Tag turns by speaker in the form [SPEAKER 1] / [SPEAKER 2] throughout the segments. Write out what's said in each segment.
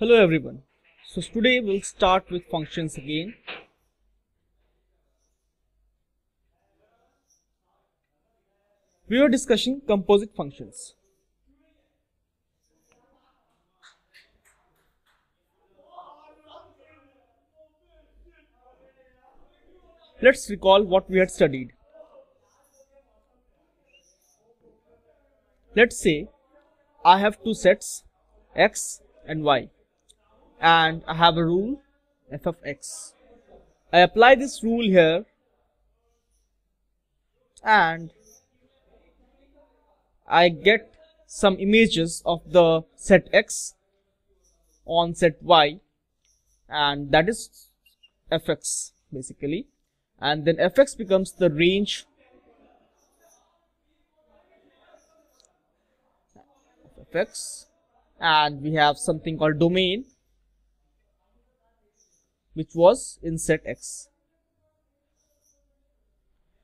[SPEAKER 1] Hello everyone. So today we'll start with functions again. We were discussing composite functions. Let's recall what we had studied. Let's say I have two sets x and y, and I have a rule f of x. I apply this rule here and I get some images of the set x on set y, and that is fx basically, and then fx becomes the range of fx, and we have something called domain which was in set x.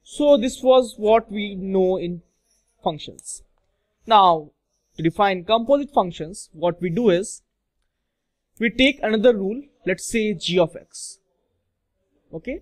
[SPEAKER 1] So this was what we know in functions. Now to define composite functions, what we do is we take another rule, let's say g of x, okay,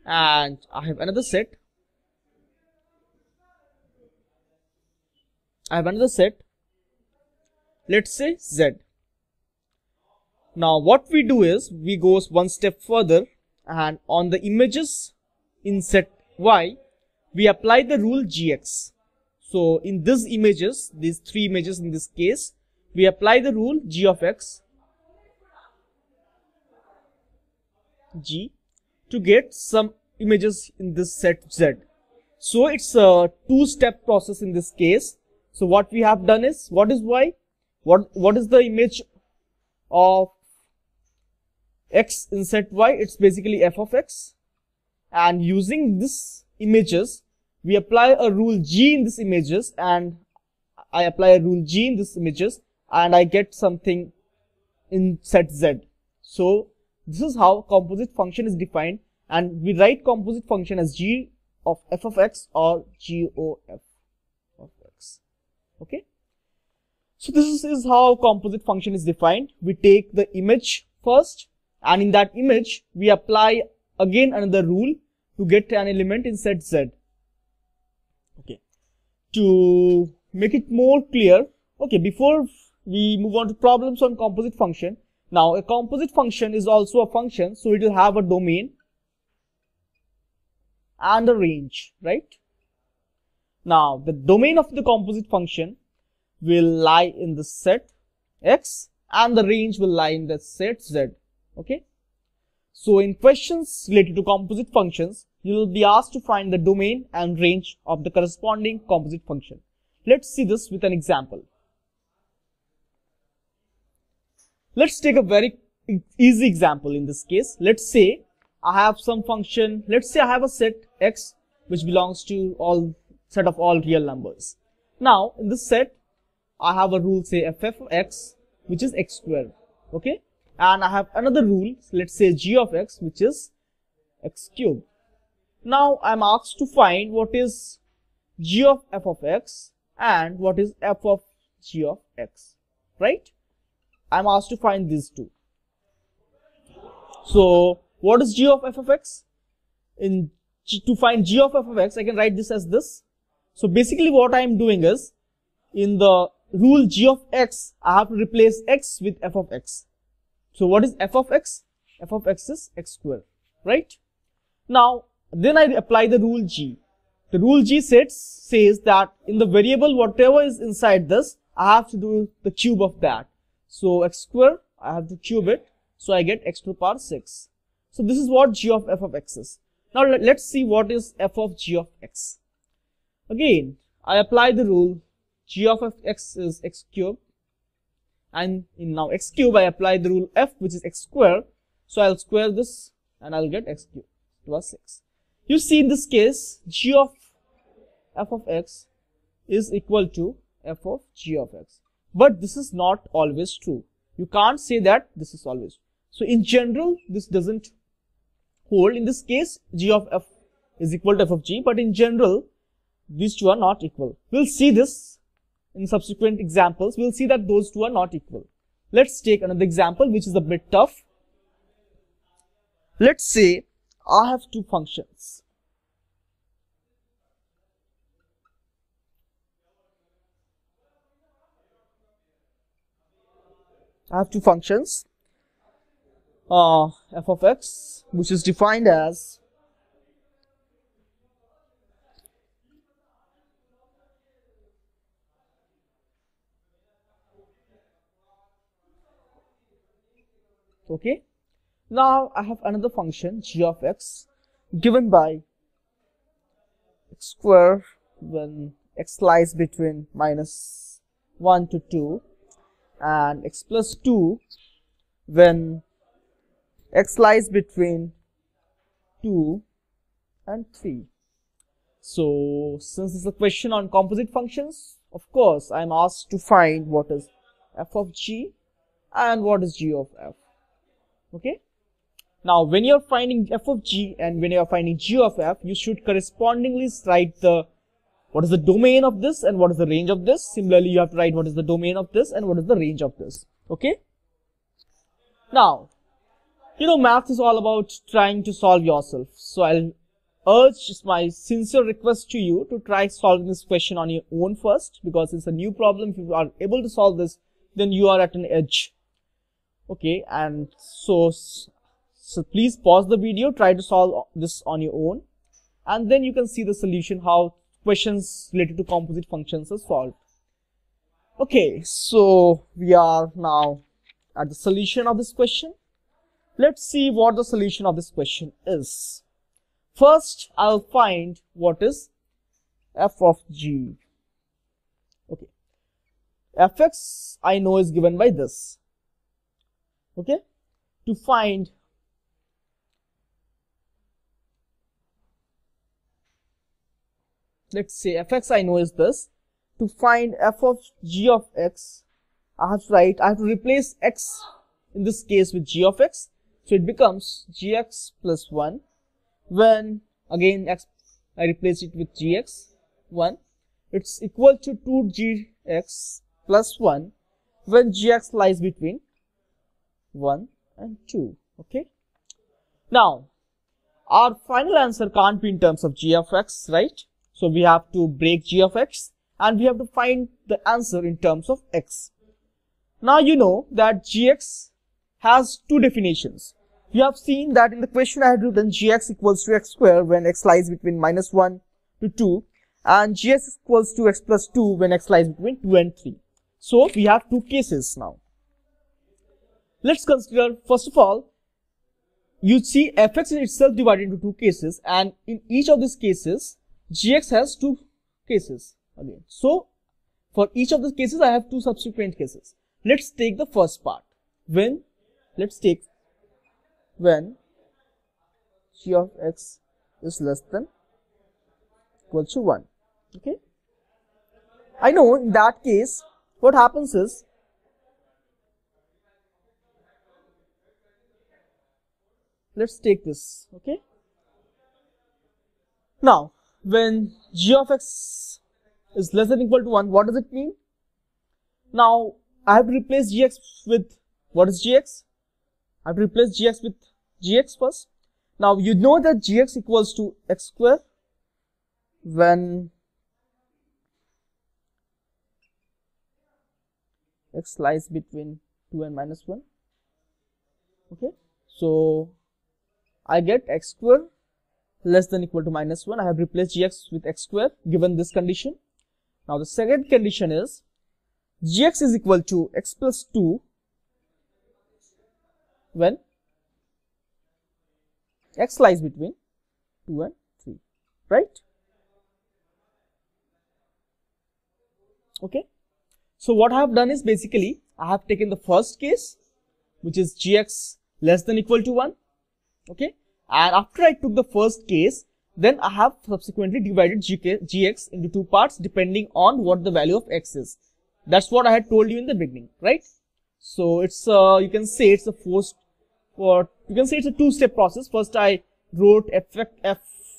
[SPEAKER 1] and I have another set, let's say z. Now what we do is we go one step further, and on the images in set y we apply the rule gx. So in these images, these three images in this case, we apply the rule g of x g to get some images in this set z. So it's a two-step process in this case. So what we have done is, what is y? What is the image of x in set y? It's basically f of x, and using this images we apply a rule g in these images, and I apply a rule g in these images, and I get something in set z. So this is how composite function is defined, and we write composite function as g of f of x or g o f of x. Okay, so this is how composite function is defined. We take the image first, and in that image we apply again another rule to get an element in set z. Okay, to make it more clear, okay, before we move on to problems on composite function, now a composite function is also a function, so it will have a domain and a range, right? Now the domain of the composite function will lie in the set x, and the range will lie in the set z. Okay, so in questions related to composite functions, you will be asked to find the domain and range of the corresponding composite function. Let's see this with an example. Let's take a very easy example in this case. Let's say I have some function, let's say I have a set x which belongs to all set of all real numbers. Now in this set I have a rule, say f of x, which is x squared, okay, and I have another rule, let's say g of x, which is x cubed. Now I am asked to find what is g of f of x and what is f of g of x, right? I am asked to find these two. So what is g of f of x? To find g of f of x, I can write this as this. So basically what I am doing is, in the rule g of x, I have to replace x with f of x. So what is f of x? F of x is x squared, right? Now then I apply the rule g. The rule g says that in the variable whatever is inside this, I have to do the cube of that. So x squared, I have to cube it, so I get x to the power 6. So this is what g of f of x is. Now let's see what is f of g of x. Again, I apply the rule g of f x is x cubed, and in now x cube I apply the rule f, which is x squared. So I'll square this and I'll get x cubed to 6. You see in this case g of f of x is equal to f of g of x. But this is not always true. You can't say that this is always true. So in general this doesn't hold. In this case g of f is equal to f of g, but in general these two are not equal. We'll see this in subsequent examples. We'll see that those two are not equal. Let's take another example which is a bit tough. Let's say I have two functions. I have two functions, f of x, which is defined as okay. Now I have another function g of x given by x square when x lies between -1 to 2 and x plus 2 when x lies between 2 and 3. So since it's a question on composite functions, of course I am asked to find what is f of g and what is g of f. Okay. Now when you are finding f of g and when you are finding g of f, you should correspondingly write what is the domain of this and what is the range of this. Similarly, you have to write what is the domain of this and what is the range of this. Okay. Now, math is all about trying to solve yourself. So I'll urge my sincere request to you to try solving this question on your own first, because it's a new problem. If you are able to solve this, then you are at an edge. Okay. And so please pause the video, try to solve this on your own, and then you can see the solution, how questions related to composite functions are solved. Okay, so we are now at the solution of this question. Let's see what the solution of this question is. First, I'll find what is f of g. Okay, fx I know is given by this. Okay, to find let's say fx I know is this. To find f of g of x, I have to replace x in this case with g of x. So it becomes gx plus 1 when again x I replace it with gx 1. It's equal to 2gx plus 1 when gx lies between 1 and 2. Okay. Now our final answer can't be in terms of g of x, right? So we have to break g of x and we have to find the answer in terms of x. Now you know that gx has two definitions. You have seen that in the question I had written gx equals to x square when x lies between -1 to 2 and gx equals to x plus 2 when x lies between 2 and 3. So we have two cases now. Let's consider, first of all, you see fx is itself divided into two cases, and in each of these cases gx has two cases again. So for each of the cases I have two subsequent cases. Let's take the first part. When g of x is less than equal to 1. Okay. I know in that case what happens is let's take this. Okay. Now when g of x is less than equal to 1, what does it mean? Now I have to replace gx with, what is gx? I have to replace gx with gx first. Now you know that gx equals to x square when x lies between 2 and -1. Okay. So I get x square less than equal to -1. I have replaced gx with x square given this condition. Now the second condition is gx is equal to x plus 2 when x lies between 2 and 3, right? Okay. So what I have done is basically I have taken the first case, which is gx less than equal to 1. Okay. And after I took the first case, then I have subsequently divided gx into two parts depending on what the value of x is. That's what I had told you in the beginning, right? So it's you can say it's a two-step process. First I wrote f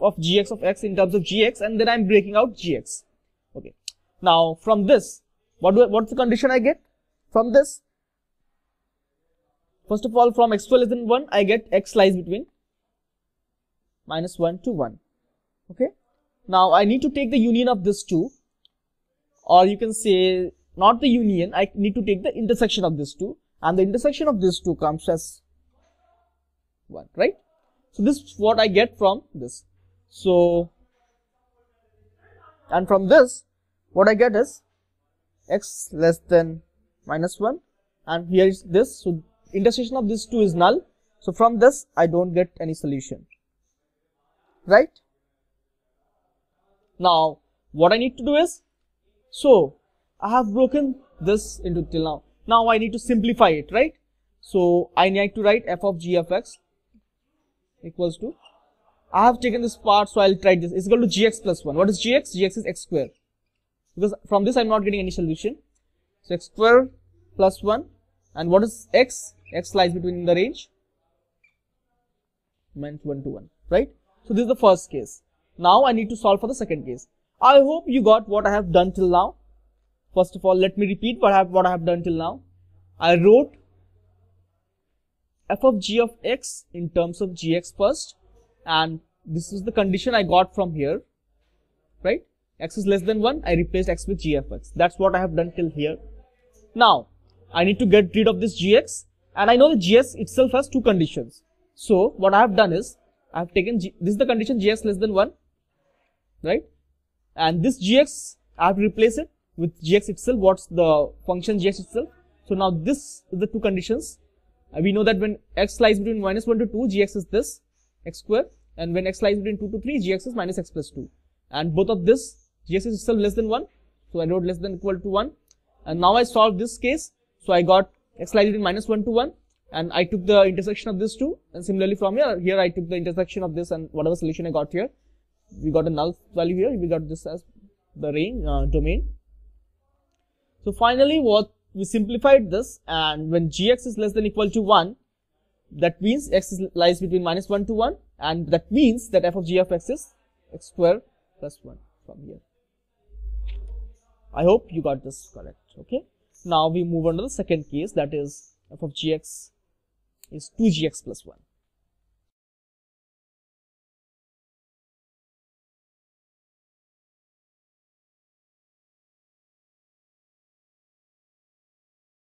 [SPEAKER 1] of gx of x in terms of gx, and then I'm breaking out gx. Okay. Now from this, what's the condition I get? From this, First of all, from x2 less than 1, I get x lies between -1 to 1. Okay. Now I need to take the union of these two, or you can say not the union, I need to take the intersection of these two, and the intersection of these two comes as 1, right? So this is what I get from this. So, and from this, what I get is x less than -1, and here is this. So intersection of these two is null. So from this, I don't get any solution, right? Now, what I need to do is, so I have broken this into till now. Now I need to simplify it, right? So I need to write f of g of x equals to, I have taken this part, so I'll try this, is equal to gx plus 1. What is gx? Gx is x square. Because from this I'm not getting any solution. So x square plus 1. And what is x? X lies between the range -1 to 1, right? So this is the first case. Now I need to solve for the second case. I hope you got what I have done till now. First of all, let me repeat what I have done till now. I wrote f of g of x in terms of gx first, and this is the condition I got from here, right? X is less than 1, I replaced x with g of x. That's what I have done till here. Now, I need to get rid of this gx, and I know the gx itself has two conditions. So, what I have done is, I have taken, this is the condition gx less than 1, right? And this gx, I have to replace it with gx itself. What's the function gx itself? So, now this is the two conditions. We know that when x lies between -1 to 2, gx is this, x square. And when x lies between 2 to 3, gx is minus x plus 2. And both of this, gx is itself less than 1. So, I wrote less than equal to 1. And now I solved this case. So, I got x lies between -1 to 1. And I took the intersection of this two. And similarly from here I took the intersection of this, and whatever solution I got here, we got a null value here. We got this as the range, domain. So, finally, we simplified this, and when gx is less than equal to 1, that means x lies between -1 to 1, and that means that f of g of x is x square plus 1 from here. I hope you got this correct. Okay. Now we move on to the second case, that is f of gx is 2gx plus 1.